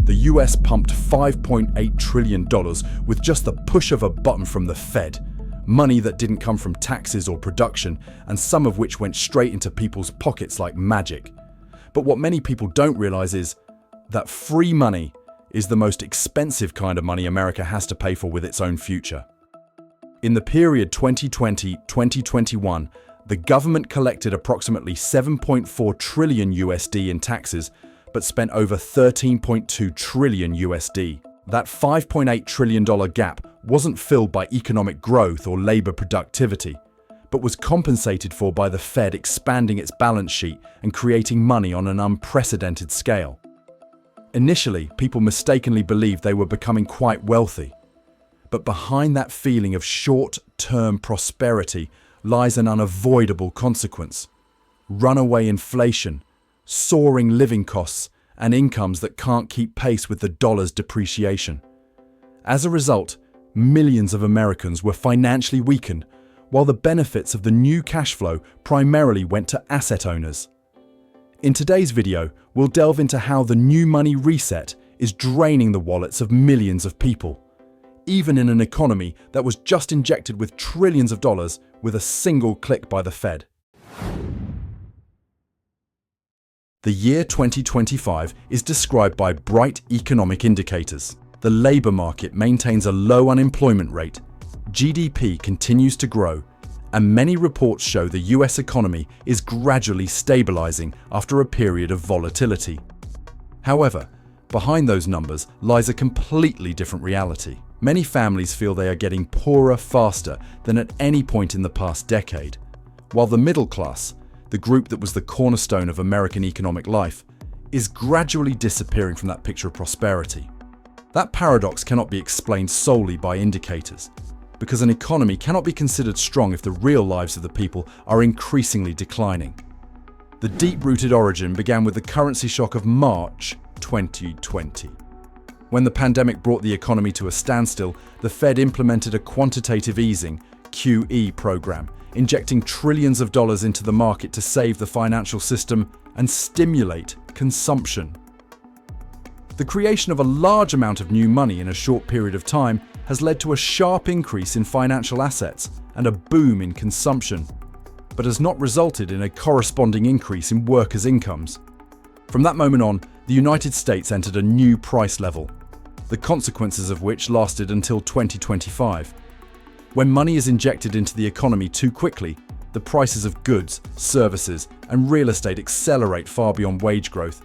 The US pumped $5.8 trillion with just the push of a button from the Fed. Money that didn't come from taxes or production, and some of which went straight into people's pockets like magic. But what many people don't realize is that free money is the most expensive kind of money America has to pay for with its own future. In the period 2020-2021, the government collected approximately 7.4 trillion USD in taxes, but spent over 13.2 trillion USD. That $5.8 trillion gap wasn't filled by economic growth or labor productivity, but was compensated for by the Fed expanding its balance sheet and creating money on an unprecedented scale. Initially, people mistakenly believed they were becoming quite wealthy. But behind that feeling of short-term prosperity lies an unavoidable consequence: runaway inflation, soaring living costs, and incomes that can't keep pace with the dollar's depreciation. As a result, millions of Americans were financially weakened, while the benefits of the new cash flow primarily went to asset owners. In today's video, we'll delve into how the new money reset is draining the wallets of millions of people, even in an economy that was just injected with trillions of dollars with a single click by the Fed. The year 2025 is described by bright economic indicators. The labor market maintains a low unemployment rate, GDP continues to grow, and many reports show the US economy is gradually stabilizing after a period of volatility. However, behind those numbers lies a completely different reality. Many families feel they are getting poorer faster than at any point in the past decade, while the middle class, the group that was the cornerstone of American economic life, is gradually disappearing from that picture of prosperity. That paradox cannot be explained solely by indicators, because an economy cannot be considered strong if the real lives of the people are increasingly declining. The deep-rooted origin began with the currency shock of March 2020. When the pandemic brought the economy to a standstill, the Fed implemented a quantitative easing (QE) program, injecting trillions of dollars into the market to save the financial system and stimulate consumption. The creation of a large amount of new money in a short period of time has led to a sharp increase in financial assets and a boom in consumption, but has not resulted in a corresponding increase in workers' incomes. From that moment on, the United States entered a new price level, the consequences of which lasted until 2025. When money is injected into the economy too quickly, the prices of goods, services, and real estate accelerate far beyond wage growth.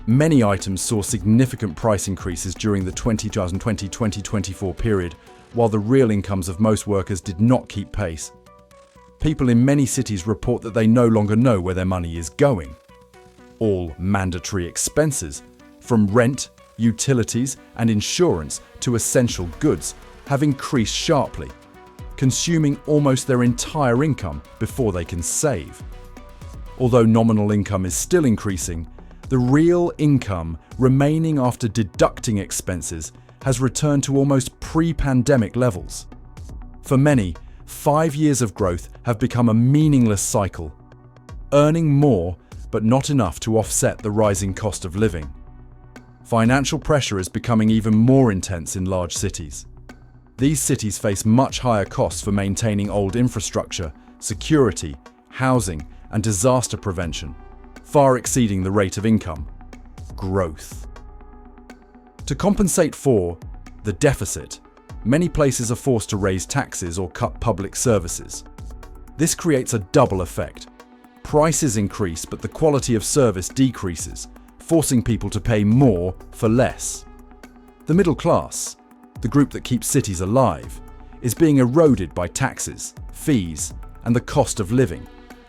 Many items saw significant price increases during the 2020-2024 period, while the real incomes of most workers did not keep pace. People in many cities report that they no longer know where their money is going. All mandatory expenses, from rent, utilities, and insurance to essential goods, have increased sharply, consuming almost their entire income before they can save. Although nominal income is still increasing, the real income remaining after deducting expenses has returned to almost pre-pandemic levels. For many, 5 years of growth have become a meaningless cycle, earning more but not enough to offset the rising cost of living. Financial pressure is becoming even more intense in large cities. These cities face much higher costs for maintaining old infrastructure, security, housing, and disaster prevention, far exceeding the rate of income growth. To compensate for the deficit, many places are forced to raise taxes or cut public services. This creates a double effect. Prices increase, but the quality of service decreases, forcing people to pay more for less. The middle class, the group that keeps cities alive, is being eroded by taxes, fees, and the cost of living,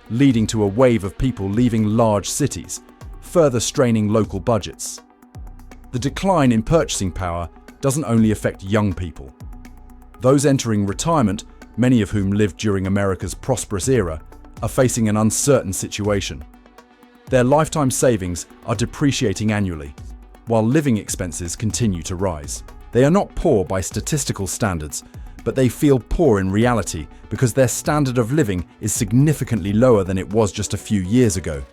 leading to a wave of people leaving large cities, further straining local budgets. The decline in purchasing power doesn't only affect young people. Those entering retirement, many of whom lived during America's prosperous era, are facing an uncertain situation. Their lifetime savings are depreciating annually, while living expenses continue to rise. They are not poor by statistical standards, but they feel poor in reality because their standard of living is significantly lower than it was just a few years ago.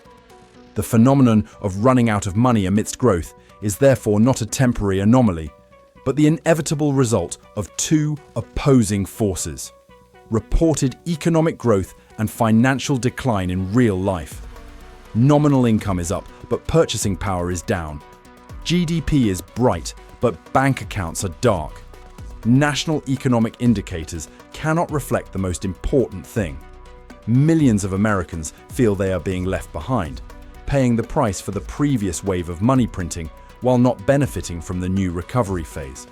The phenomenon of running out of money amidst growth is therefore not a temporary anomaly, but the inevitable result of two opposing forces: reported economic growth and financial decline in real life. Nominal income is up, but purchasing power is down. GDP is bright, but bank accounts are dark. National economic indicators cannot reflect the most important thing. Millions of Americans feel they are being left behind, paying the price for the previous wave of money printing while not benefiting from the new recovery phase.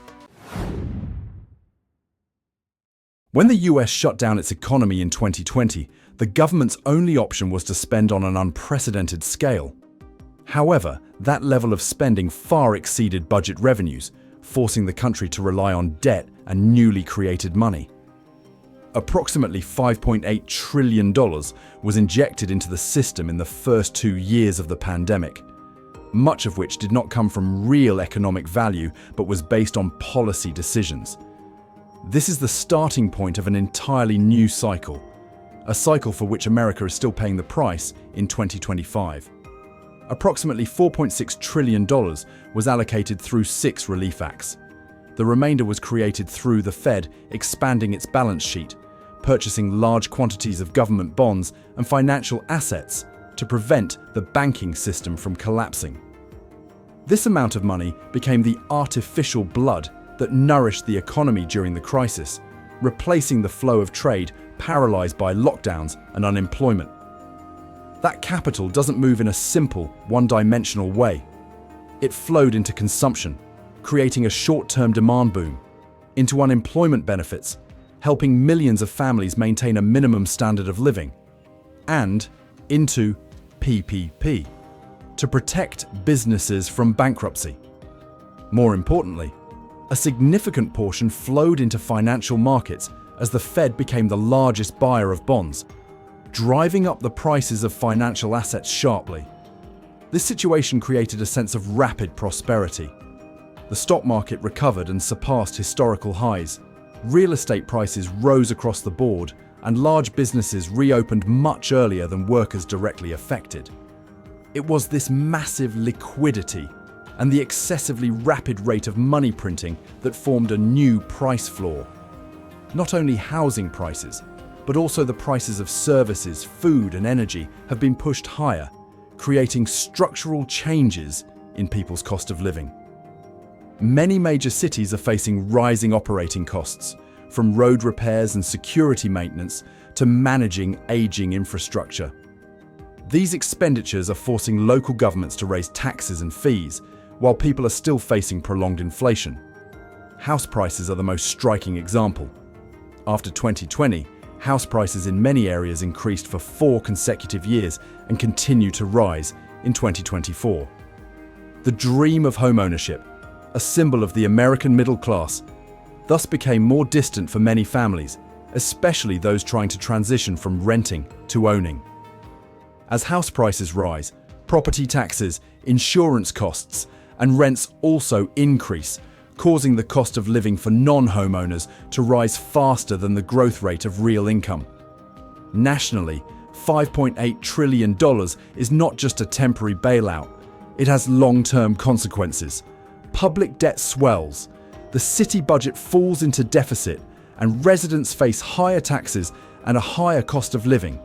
When the US shut down its economy in 2020, the government's only option was to spend on an unprecedented scale. However, that level of spending far exceeded budget revenues, forcing the country to rely on debt and newly created money. Approximately $5.8 trillion was injected into the system in the first 2 years of the pandemic, much of which did not come from real economic value but was based on policy decisions. This is the starting point of an entirely new cycle, a cycle for which America is still paying the price in 2025. Approximately $4.6 trillion was allocated through 6 relief acts. The remainder was created through the Fed expanding its balance sheet, purchasing large quantities of government bonds and financial assets to prevent the banking system from collapsing. This amount of money became the artificial blood that nourished the economy during the crisis, replacing the flow of trade paralyzed by lockdowns and unemployment. That capital doesn't move in a simple, one-dimensional way. It flowed into consumption, creating a short-term demand boom, into unemployment benefits, helping millions of families maintain a minimum standard of living, and into PPP, to protect businesses from bankruptcy. More importantly, a significant portion flowed into financial markets as the Fed became the largest buyer of bonds, driving up the prices of financial assets sharply. This situation created a sense of rapid prosperity. The stock market recovered and surpassed historical highs. Real estate prices rose across the board, and large businesses reopened much earlier than workers directly affected. It was this massive liquidity and the excessively rapid rate of money printing that formed a new price floor. Not only housing prices, but also the prices of services, food, and energy have been pushed higher, creating structural changes in people's cost of living. Many major cities are facing rising operating costs, from road repairs and security maintenance to managing aging infrastructure. These expenditures are forcing local governments to raise taxes and fees, while people are still facing prolonged inflation. House prices are the most striking example. After 2020, house prices in many areas increased for 4 consecutive years and continue to rise in 2024. The dream of homeownership, a symbol of the American middle class, thus became more distant for many families, especially those trying to transition from renting to owning. As house prices rise, property taxes, insurance costs, and rents also increase, causing the cost of living for non-homeowners to rise faster than the growth rate of real income. Nationally, $5.8 trillion is not just a temporary bailout. It has long-term consequences. Public debt swells, the city budget falls into deficit, and residents face higher taxes and a higher cost of living.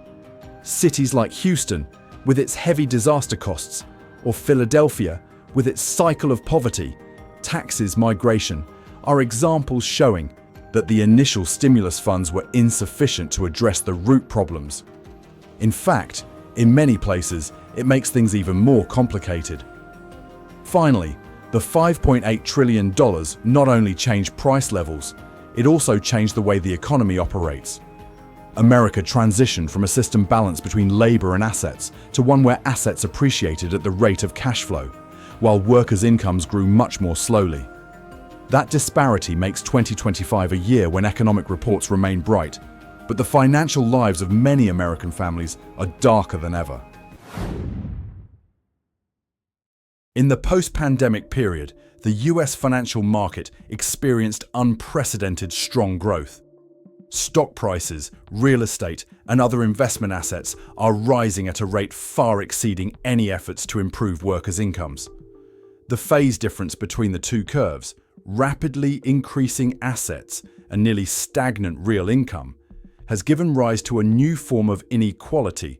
Cities like Houston, with its heavy disaster costs, or Philadelphia, with its cycle of poverty, taxes, migration, are examples showing that the initial stimulus funds were insufficient to address the root problems. In fact, in many places, it makes things even more complicated. Finally, the $5.8 trillion not only changed price levels, it also changed the way the economy operates. America transitioned from a system balanced between labor and assets to one where assets appreciated at the rate of cash flow, while workers' incomes grew much more slowly. That disparity makes 2025 a year when economic reports remain bright, but the financial lives of many American families are darker than ever. In the post-pandemic period, the US financial market experienced unprecedented strong growth. Stock prices, real estate, and other investment assets are rising at a rate far exceeding any efforts to improve workers' incomes. The phase difference between the two curves, rapidly increasing assets and nearly stagnant real income, has given rise to a new form of inequality,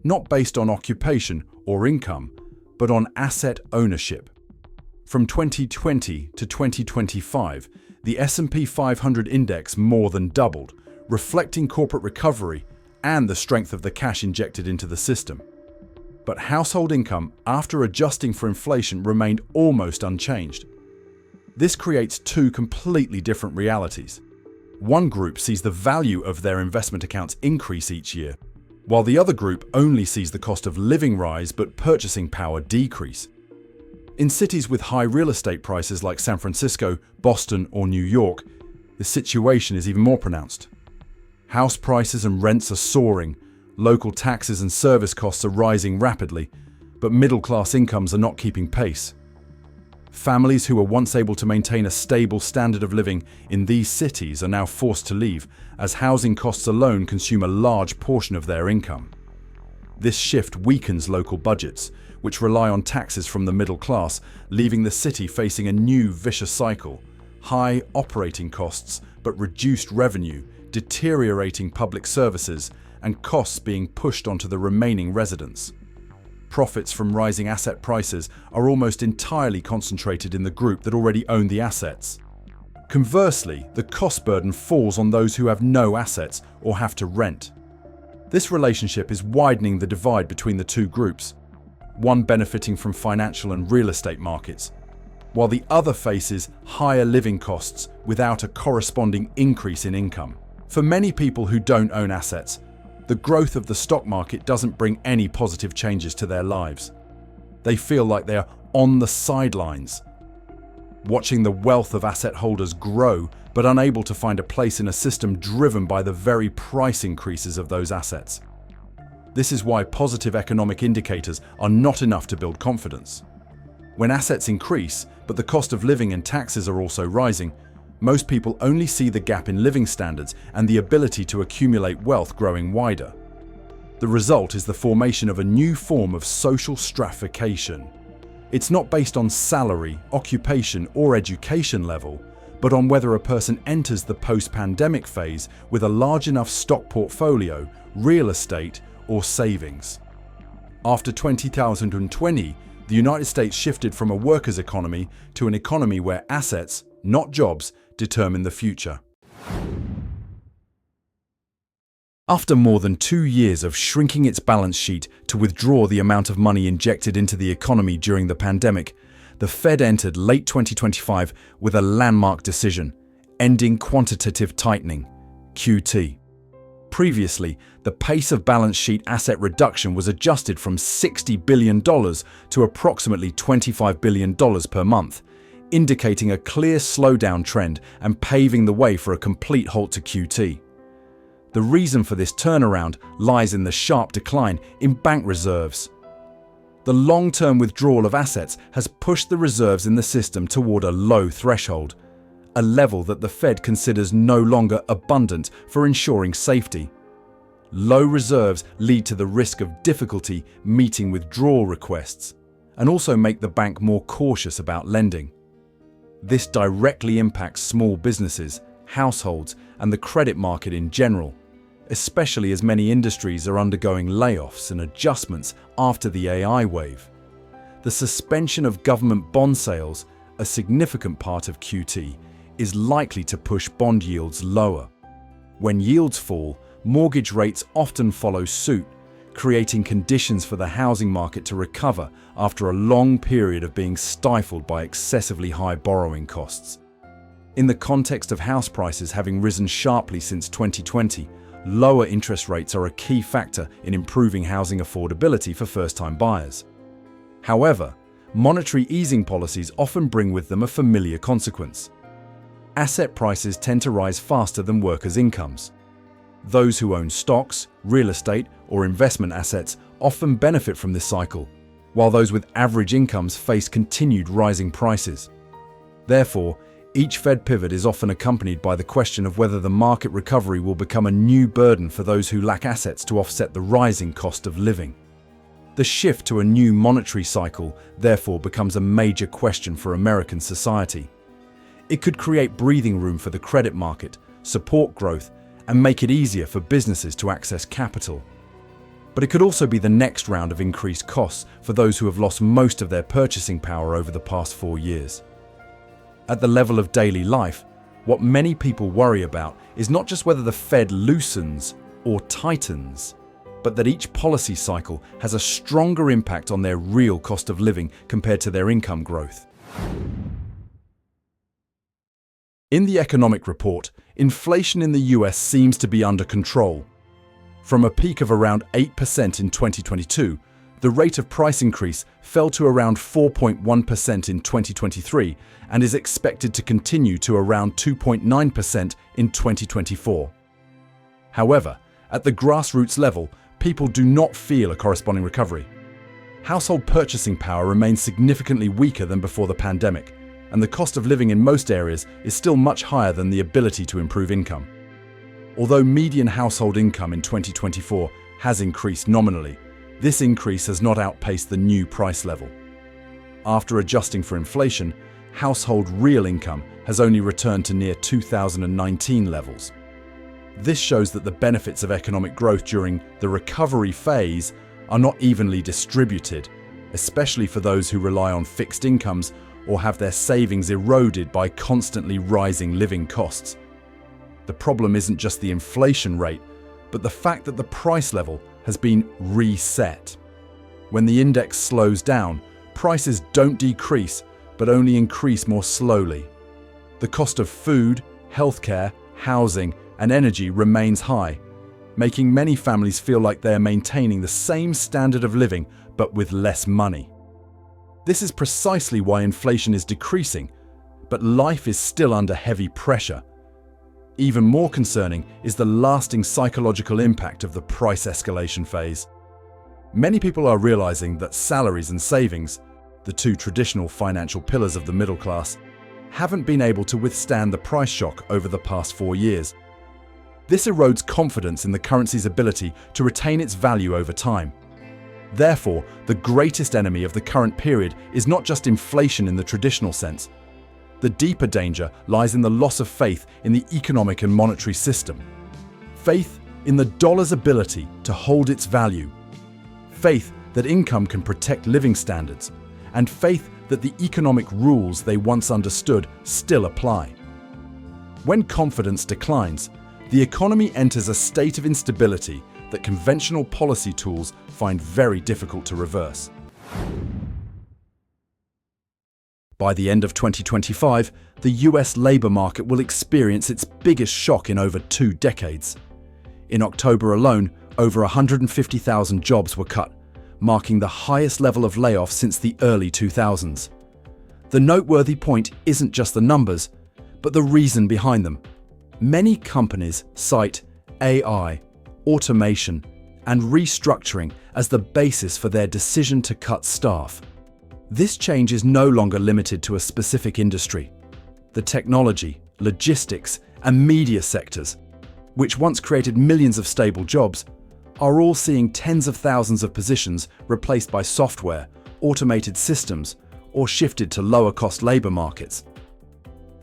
not based on occupation or income, but on asset ownership. From 2020 to 2025, the S&P 500 index more than doubled, reflecting corporate recovery and the strength of the cash injected into the system. But household income, after adjusting for inflation, remained almost unchanged. This creates two completely different realities. One group sees the value of their investment accounts increase each year, while the other group only sees the cost of living rise but purchasing power decrease. In cities with high real estate prices like San Francisco, Boston, or New York, the situation is even more pronounced. House prices and rents are soaring, local taxes and service costs are rising rapidly, but middle-class incomes are not keeping pace. Families who were once able to maintain a stable standard of living in these cities are now forced to leave, as housing costs alone consume a large portion of their income. This shift weakens local budgets, which rely on taxes from the middle class, leaving the city facing a new vicious cycle: high operating costs but reduced revenue, deteriorating public services, and costs being pushed onto the remaining residents. Profits from rising asset prices are almost entirely concentrated in the group that already own the assets. Conversely, the cost burden falls on those who have no assets or have to rent. This relationship is widening the divide between the two groups, one benefiting from financial and real estate markets, while the other faces higher living costs without a corresponding increase in income. For many people who don't own assets, the growth of the stock market doesn't bring any positive changes to their lives. They feel like they are on the sidelines, watching the wealth of asset holders grow but unable to find a place in a system driven by the very price increases of those assets. This is why positive economic indicators are not enough to build confidence. When assets increase, but the cost of living and taxes are also rising, most people only see the gap in living standards and the ability to accumulate wealth growing wider. The result is the formation of a new form of social stratification. It's not based on salary, occupation, or education level, but on whether a person enters the post-pandemic phase with a large enough stock portfolio, real estate, or savings. After 2020, the United States shifted from a workers' economy to an economy where assets, not jobs, determine the future. After more than 2 years of shrinking its balance sheet to withdraw the amount of money injected into the economy during the pandemic, the Fed entered late 2025 with a landmark decision, ending quantitative tightening, QT. Previously, the pace of balance sheet asset reduction was adjusted from $60 billion to approximately $25 billion per month, indicating a clear slowdown trend and paving the way for a complete halt to QT. The reason for this turnaround lies in the sharp decline in bank reserves. The long-term withdrawal of assets has pushed the reserves in the system toward a low threshold, a level that the Fed considers no longer abundant for ensuring safety. Low reserves lead to the risk of difficulty meeting withdrawal requests and also make the bank more cautious about lending. This directly impacts small businesses, households, and the credit market in general, especially as many industries are undergoing layoffs and adjustments after the AI wave. The suspension of government bond sales, a significant part of QT, is likely to push bond yields lower. When yields fall, mortgage rates often follow suit, creating conditions for the housing market to recover after a long period of being stifled by excessively high borrowing costs. In the context of house prices having risen sharply since 2020, lower interest rates are a key factor in improving housing affordability for first-time buyers. However, monetary easing policies often bring with them a familiar consequence. Asset prices tend to rise faster than workers' incomes. Those who own stocks, real estate, or investment assets often benefit from this cycle, while those with average incomes face continued rising prices. Therefore, each Fed pivot is often accompanied by the question of whether the market recovery will become a new burden for those who lack assets to offset the rising cost of living. The shift to a new monetary cycle, therefore, becomes a major question for American society. It could create breathing room for the credit market, support growth, and make it easier for businesses to access capital. But it could also be the next round of increased costs for those who have lost most of their purchasing power over the past 4 years. At the level of daily life, what many people worry about is not just whether the Fed loosens or tightens, but that each policy cycle has a stronger impact on their real cost of living compared to their income growth. In the economic report, inflation in the US seems to be under control. From a peak of around 8% in 2022, the rate of price increase fell to around 4.1% in 2023 and is expected to continue to around 2.9% in 2024. However, at the grassroots level, people do not feel a corresponding recovery. Household purchasing power remains significantly weaker than before the pandemic, and the cost of living in most areas is still much higher than the ability to improve income. Although median household income in 2024 has increased nominally, this increase has not outpaced the new price level. After adjusting for inflation, household real income has only returned to near 2019 levels. This shows that the benefits of economic growth during the recovery phase are not evenly distributed, especially for those who rely on fixed incomes or have their savings eroded by constantly rising living costs. The problem isn't just the inflation rate, but the fact that the price level has been reset. When the index slows down, prices don't decrease, but only increase more slowly. The cost of food, healthcare, housing, and energy remains high, making many families feel like they are maintaining the same standard of living but with less money. This is precisely why inflation is decreasing, but life is still under heavy pressure. Even more concerning is the lasting psychological impact of the price escalation phase. Many people are realizing that salaries and savings, the two traditional financial pillars of the middle class, haven't been able to withstand the price shock over the past 4 years. This erodes confidence in the currency's ability to retain its value over time. Therefore, the greatest enemy of the current period is not just inflation in the traditional sense. The deeper danger lies in the loss of faith in the economic and monetary system. Faith in the dollar's ability to hold its value. Faith that income can protect living standards. And faith that the economic rules they once understood still apply. When confidence declines, the economy enters a state of instability that conventional policy tools find very difficult to reverse. By the end of 2025, the US labor market will experience its biggest shock in over 2 decades. In October alone, over 150,000 jobs were cut, marking the highest level of layoffs since the early 2000s. The noteworthy point isn't just the numbers, but the reason behind them. Many companies cite AI, automation, and restructuring as the basis for their decision to cut staff. This change is no longer limited to a specific industry. The technology, logistics, and media sectors, which once created millions of stable jobs, are all seeing tens of thousands of positions replaced by software, automated systems, or shifted to lower-cost labor markets.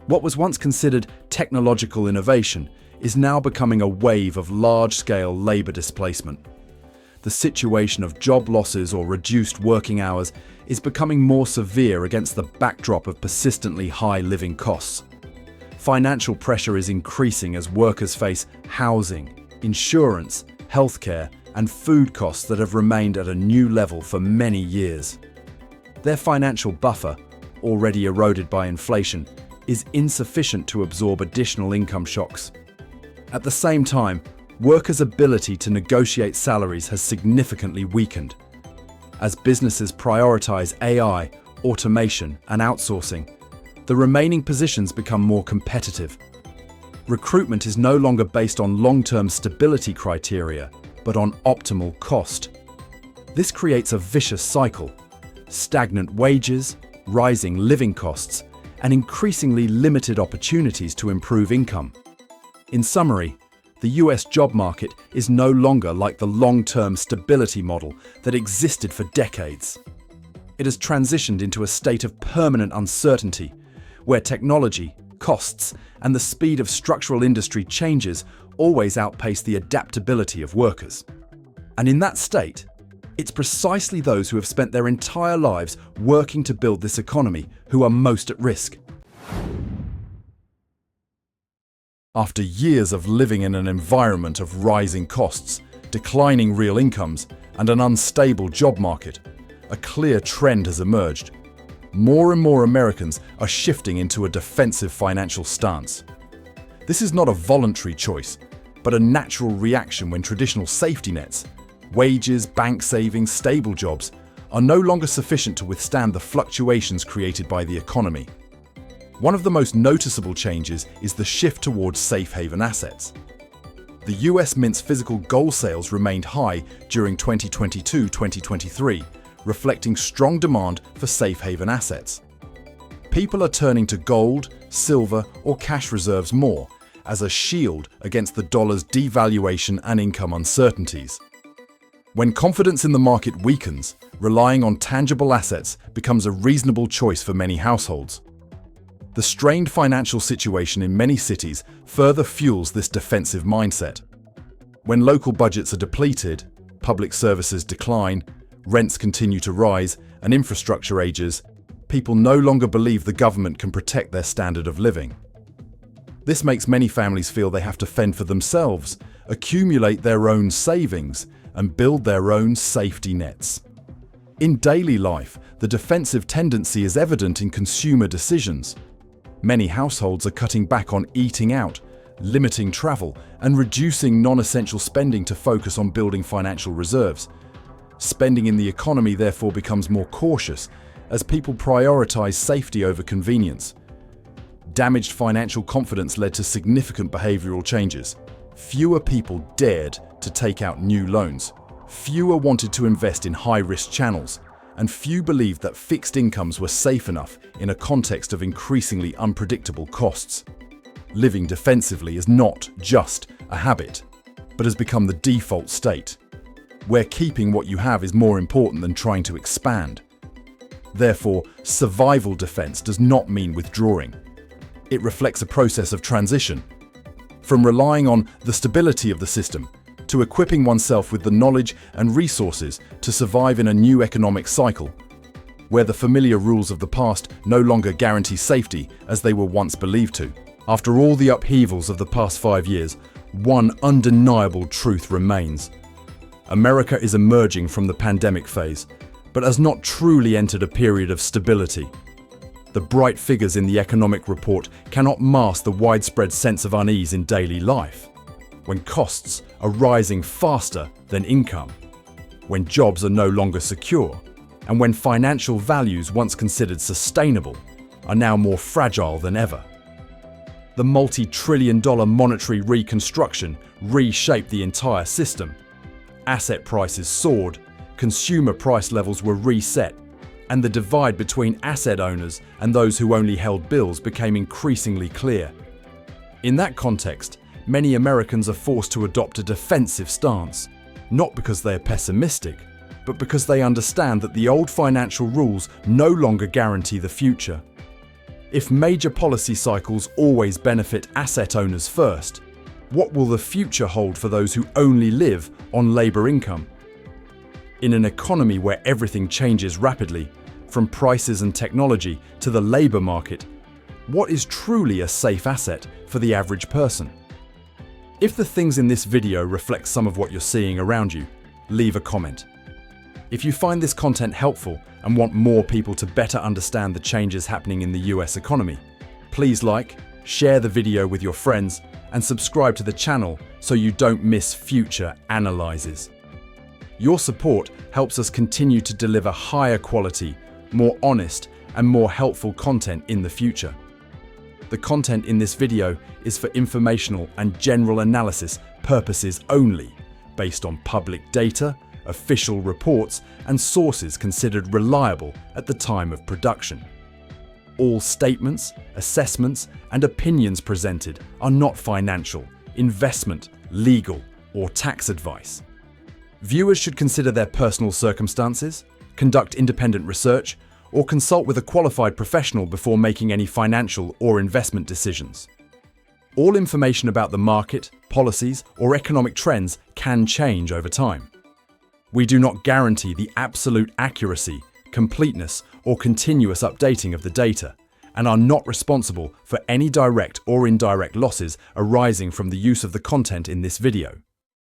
What was once considered technological innovation is now becoming a wave of large-scale labor displacement. The situation of job losses or reduced working hours is becoming more severe against the backdrop of persistently high living costs. Financial pressure is increasing as workers face housing, insurance, healthcare, and food costs that have remained at a new level for many years. Their financial buffer, already eroded by inflation, is insufficient to absorb additional income shocks. At the same time, workers' ability to negotiate salaries has significantly weakened. As businesses prioritize AI, automation, and outsourcing, the remaining positions become more competitive. Recruitment is no longer based on long-term stability criteria, but on optimal cost. This creates a vicious cycle: stagnant wages, rising living costs, and increasingly limited opportunities to improve income. In summary, The US job market is no longer like the long-term stability model that existed for decades. It has transitioned into a state of permanent uncertainty, where technology, costs, and the speed of structural industry changes always outpace the adaptability of workers. And in that state, it's precisely those who have spent their entire lives working to build this economy who are most at risk. After years of living in an environment of rising costs, declining real incomes, and an unstable job market, a clear trend has emerged. More and more Americans are shifting into a defensive financial stance. This is not a voluntary choice, but a natural reaction when traditional safety nets, wages, bank savings, stable jobs, are no longer sufficient to withstand the fluctuations created by the economy. One of the most noticeable changes is the shift towards safe haven assets. The US Mint's physical gold sales remained high during 2022-2023, reflecting strong demand for safe haven assets. People are turning to gold, silver, or cash reserves more as a shield against the dollar's devaluation and income uncertainties. When confidence in the market weakens, relying on tangible assets becomes a reasonable choice for many households. The strained financial situation in many cities further fuels this defensive mindset. When local budgets are depleted, public services decline, rents continue to rise, and infrastructure ages, people no longer believe the government can protect their standard of living. This makes many families feel they have to fend for themselves, accumulate their own savings, and build their own safety nets. In daily life, the defensive tendency is evident in consumer decisions. Many households are cutting back on eating out, limiting travel, and reducing non-essential spending to focus on building financial reserves. Spending in the economy therefore becomes more cautious as people prioritize safety over convenience. Damaged financial confidence led to significant behavioral changes. Fewer people dared to take out new loans. Fewer wanted to invest in high-risk channels, and few believed that fixed incomes were safe enough in a context of increasingly unpredictable costs. Living defensively is not just a habit, but has become the default state, where keeping what you have is more important than trying to expand. Therefore, survival defense does not mean withdrawing. It reflects a process of transition, from relying on the stability of the system to equipping oneself with the knowledge and resources to survive in a new economic cycle, where the familiar rules of the past no longer guarantee safety as they were once believed to. After all the upheavals of the past 5 years, one undeniable truth remains. America is emerging from the pandemic phase, but has not truly entered a period of stability. The bright figures in the economic report cannot mask the widespread sense of unease in daily life. When costs are rising faster than income, when jobs are no longer secure, and when financial values once considered sustainable are now more fragile than ever. The multi-trillion-dollar monetary reconstruction reshaped the entire system. Asset prices soared, consumer price levels were reset, and the divide between asset owners and those who only held bills became increasingly clear. In that context, many Americans are forced to adopt a defensive stance, not because they are pessimistic, but because they understand that the old financial rules no longer guarantee the future. If major policy cycles always benefit asset owners first, what will the future hold for those who only live on labor income? In an economy where everything changes rapidly, from prices and technology to the labor market, what is truly a safe asset for the average person? If the things in this video reflect some of what you're seeing around you, leave a comment. If you find this content helpful and want more people to better understand the changes happening in the US economy, please like, share the video with your friends, and subscribe to the channel so you don't miss future analyses. Your support helps us continue to deliver higher quality, more honest, and more helpful content in the future. The content in this video is for informational and general analysis purposes only, based on public data, official reports, and sources considered reliable at the time of production. All statements, assessments, and opinions presented are not financial, investment, legal, or tax advice. Viewers should consider their personal circumstances, conduct independent research, or consult with a qualified professional before making any financial or investment decisions. All information about the market, policies, or economic trends can change over time. We do not guarantee the absolute accuracy, completeness, or continuous updating of the data, and are not responsible for any direct or indirect losses arising from the use of the content in this video.